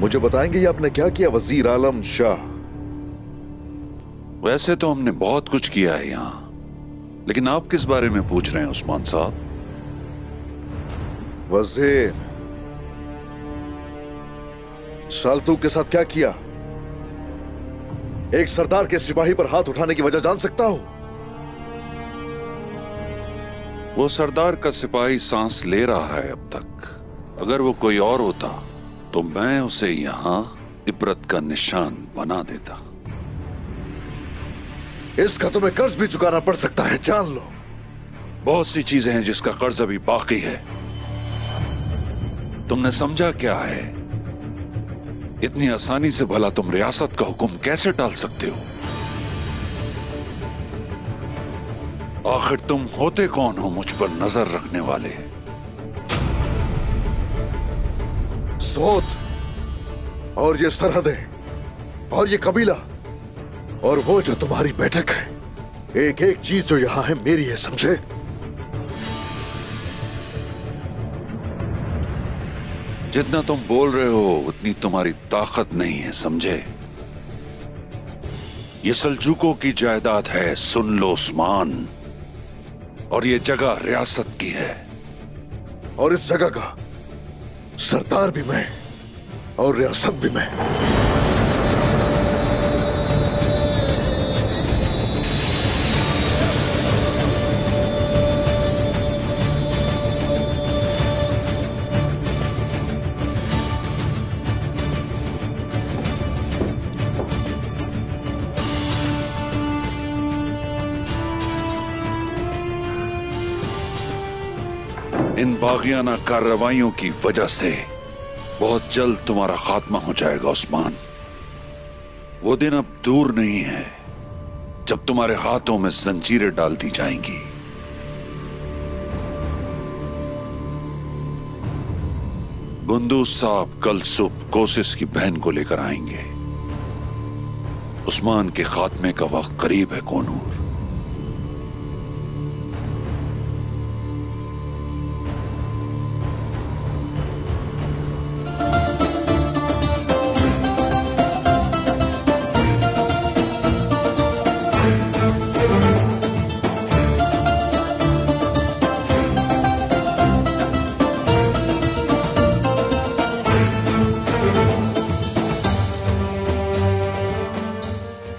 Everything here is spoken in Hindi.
मुझे बताएंगे ये आपने क्या किया वजीर आलम शाह? वैसे तो हमने बहुत कुछ किया है यहाँ, लेकिन आप किस बारे में पूछ रहे हैं उस्मान साहब? वजीर, साल्तू के साथ क्या किया? एक सरदार के सिपाही पर हाथ उठाने की वजह जान सकता हूं? वो सरदार का सिपाही सांस ले रहा है अब तक। अगर वो कोई और होता तो मैं उसे यहाँ इबरत का निशान बना देता। इसका तुम्हें कर्ज भी चुकाना पड़ सकता है, जान लो। बहुत सी चीजें हैं जिसका कर्ज अभी बाकी है। तुमने समझा क्या है? इतनी आसानी से भला तुम रियासत का हुक्म कैसे टाल सकते हो? आखिर तुम होते कौन हो मुझ पर नजर रखने वाले? सोत और ये सरहदें और ये कबीला और वो जो तुम्हारी बैठक है, एक एक चीज जो यहां है मेरी है, समझे? जितना तुम बोल रहे हो उतनी तुम्हारी ताकत नहीं है, समझे? ये सल्जूकों की जायदाद है, सुन लो उस्मान। और ये जगह रियासत की है। और इस जगह का सरदार भी मैं और रियासत भी मैं। इन बागियाना कार्रवाइयों की वजह से बहुत जल्द तुम्हारा खात्मा हो जाएगा उस्मान। वो दिन अब दूर नहीं है जब तुम्हारे हाथों में जंजीरें डाल दी जाएंगी। गुंदूस साहब कल सुबह कोसिस की बहन को लेकर आएंगे। उस्मान के खात्मे का वक्त करीब है कोनूर।